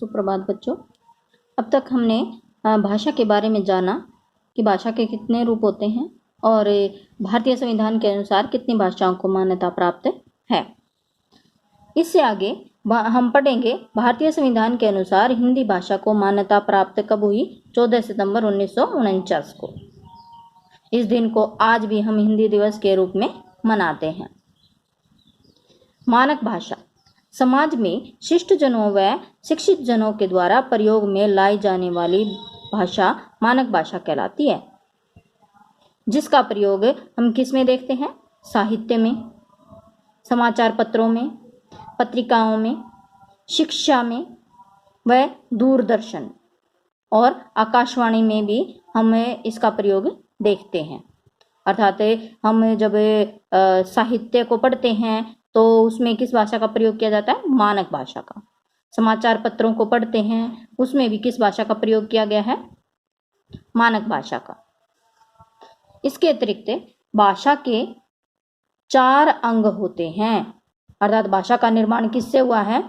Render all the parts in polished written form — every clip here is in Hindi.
सुप्रभात बच्चों। अब तक हमने भाषा के बारे में जाना कि भाषा के कितने रूप होते हैं और भारतीय संविधान के अनुसार कितनी भाषाओं को मान्यता प्राप्त है। इससे आगे हम पढ़ेंगे भारतीय संविधान के अनुसार हिंदी भाषा को मान्यता प्राप्त कब हुई। 14 सितंबर 1949 को। इस दिन को आज भी हम हिंदी दिवस के रूप में मनाते हैं। मानक भाषा समाज में शिष्ट जनों व शिक्षित जनों के द्वारा प्रयोग में लाई जाने वाली भाषा मानक भाषा कहलाती है, जिसका प्रयोग हम किस में देखते हैं? साहित्य में, समाचार पत्रों में, पत्रिकाओं में, शिक्षा में व दूरदर्शन और आकाशवाणी में भी हम इसका प्रयोग देखते हैं। अर्थात हम जब साहित्य को पढ़ते हैं तो उसमें किस भाषा का प्रयोग किया जाता है? मानक भाषा का। समाचार पत्रों को पढ़ते हैं उसमें भी किस भाषा का प्रयोग किया गया है? मानक भाषा का। इसके अतिरिक्त भाषा के 4 अंग होते हैं। अर्थात भाषा का निर्माण किससे हुआ है?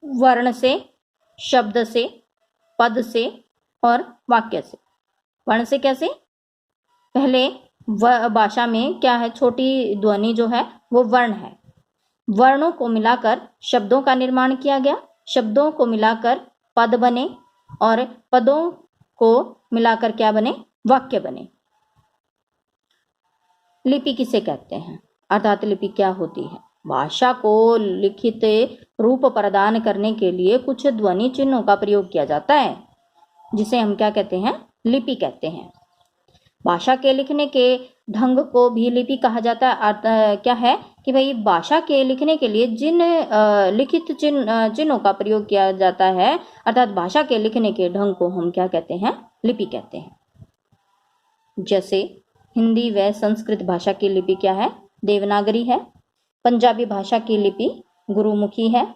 वर्ण से, शब्द से, पद से और वाक्य से। वर्ण से कैसे? पहले भाषा में क्या है? छोटी ध्वनि जो है वो वर्ण है। वर्णों को मिलाकर शब्दों का निर्माण किया गया, शब्दों को मिलाकर पद बने और पदों को मिलाकर क्या बने? वाक्य बने। लिपि किसे कहते हैं? अर्थात लिपि क्या होती है? भाषा को लिखित रूप प्रदान करने के लिए कुछ ध्वनि चिन्हों का प्रयोग किया जाता है, जिसे हम क्या कहते हैं? लिपि कहते हैं। भाषा के लिखने के ढंग को भी लिपि कहा जाता है। क्या है कि भाई भाषा के लिखने के लिए जिन लिखित चिन्हों का प्रयोग किया जाता है, अर्थात भाषा के लिखने के ढंग को हम क्या कहते हैं? लिपि कहते हैं। जैसे हिंदी व संस्कृत भाषा की लिपि क्या है? देवनागरी है। पंजाबी भाषा की लिपि गुरुमुखी है।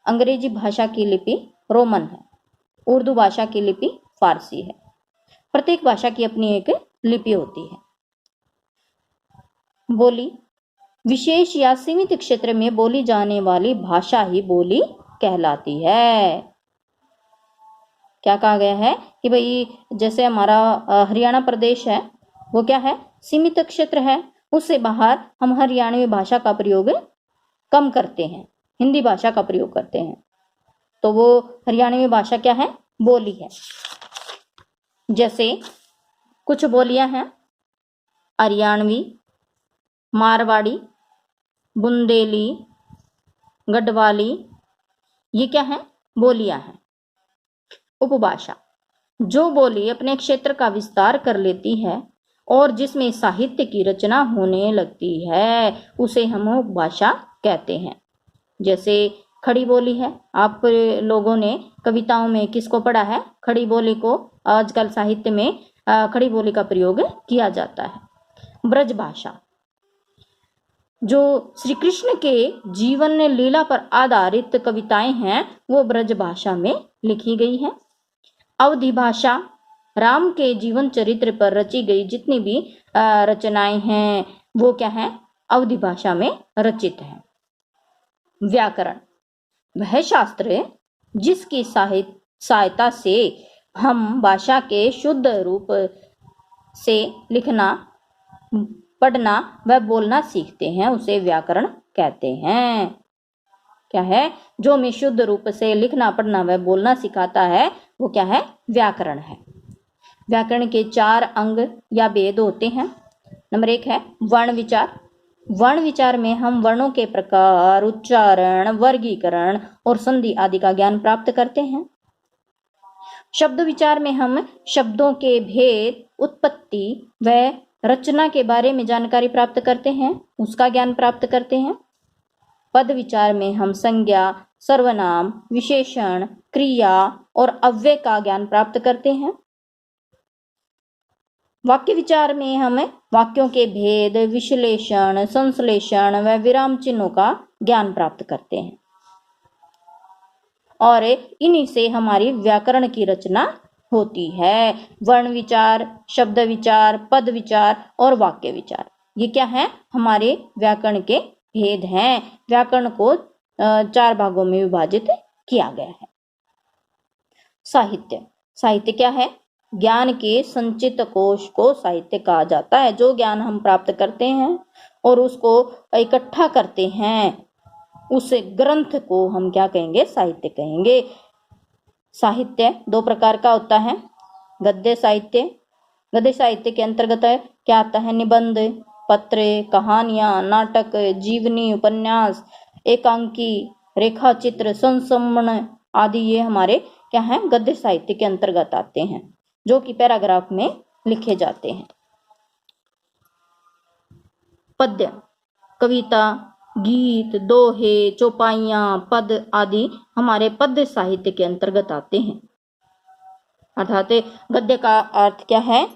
अंग्रेजी भाषा की लिपि रोमन है। उर्दू भाषा की लिपि फारसी है। प्रत्येक भाषा की अपनी एक लिपि होती है। बोली विशेष या सीमित क्षेत्र में बोली जाने वाली भाषा ही बोली कहलाती है। क्या कहा गया है कि भाई जैसे हमारा हरियाणा प्रदेश है वो क्या है? सीमित क्षेत्र है, उससे बाहर हम हरियाणवी भाषा का प्रयोग कम करते हैं, हिंदी भाषा का प्रयोग करते हैं, तो वो हरियाणवी भाषा क्या है? बोली है। जैसे कुछ बोलियां हैं हरियाणवी, मारवाड़ी, बुंदेली, गढ़वाली, ये क्या है? बोलियां हैं। उपभाषा जो बोली अपने क्षेत्र का विस्तार कर लेती है और जिसमें साहित्य की रचना होने लगती है उसे हम उपभाषा कहते हैं। जैसे खड़ी बोली है। आप लोगों ने कविताओं में किसको पढ़ा है? खड़ी बोली को। आजकल साहित्य में खड़ी बोली का प्रयोग किया जाता है। ब्रज भाषा जो श्री कृष्ण के जीवन लीला पर आधारित कविताएं हैं वो ब्रज भाषा में लिखी गई है। अवधी भाषा राम के जीवन चरित्र पर रची गई जितनी भी रचनाएं हैं वो क्या है? अवधी भाषा में रचित है। व्याकरण वह शास्त्र जिसकी सहायता से हम भाषा के शुद्ध रूप से लिखना, पढ़ना व बोलना सीखते हैं, उसे व्याकरण कहते हैं। क्या है? जो हमें शुद्ध रूप से लिखना, पढ़ना व बोलना सिखाता है वो क्या है? व्याकरण है। व्याकरण के 4 अंग या भेद होते हैं। नंबर 1 है वर्ण विचार। वर्ण विचार में हम वर्णों के प्रकार, उच्चारण, वर्गीकरण और संधि आदि का ज्ञान प्राप्त करते हैं। शब्द विचार में हम शब्दों के भेद, उत्पत्ति व रचना के बारे में जानकारी प्राप्त करते हैं, उसका ज्ञान प्राप्त करते हैं। पद विचार में हम संज्ञा, सर्वनाम, विशेषण, क्रिया और अव्यय का ज्ञान प्राप्त करते हैं। वाक्य विचार में हम वाक्यों के भेद, विश्लेषण, संश्लेषण व विराम चिन्हों का ज्ञान प्राप्त करते हैं और इन्हीं से हमारी व्याकरण की रचना होती है। वर्ण विचार, शब्द विचार, पद विचार और वाक्य विचार, ये क्या है? हमारे व्याकरण के भेद हैं। व्याकरण को 4 भागों में विभाजित किया गया है। साहित्य, साहित्य क्या है? ज्ञान के संचित कोश को साहित्य कहा जाता है। जो ज्ञान हम प्राप्त करते हैं और उसको इकट्ठा करते हैं, उस ग्रंथ को हम क्या कहेंगे? साहित्य कहेंगे। साहित्य दो प्रकार का होता है। गद्य साहित्य, गद्य साहित्य के अंतर्गत क्या आता है? निबंध, पत्र, कहानियां, नाटक, जीवनी, उपन्यास, एकांकी, रेखा चित्र, संस्मरण आदि ये हमारे क्या है? गद्य साहित्य के अंतर्गत आते हैं, जो कि पैराग्राफ में लिखे जाते हैं। पद्य, कविता, गीत, दोहे, चौपाइयां, पद आदि हमारे पद्य साहित्य के अंतर्गत आते हैं। अर्थात गद्य का अर्थ क्या है?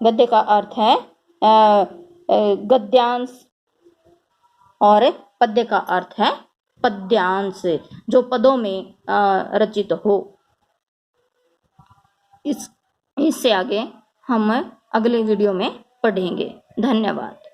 गद्य का अर्थ है गद्यांश और पद्य का अर्थ है पद्यांश, जो पदों में रचित हो। इससे आगे हम अगले वीडियो में पढ़ेंगे। धन्यवाद।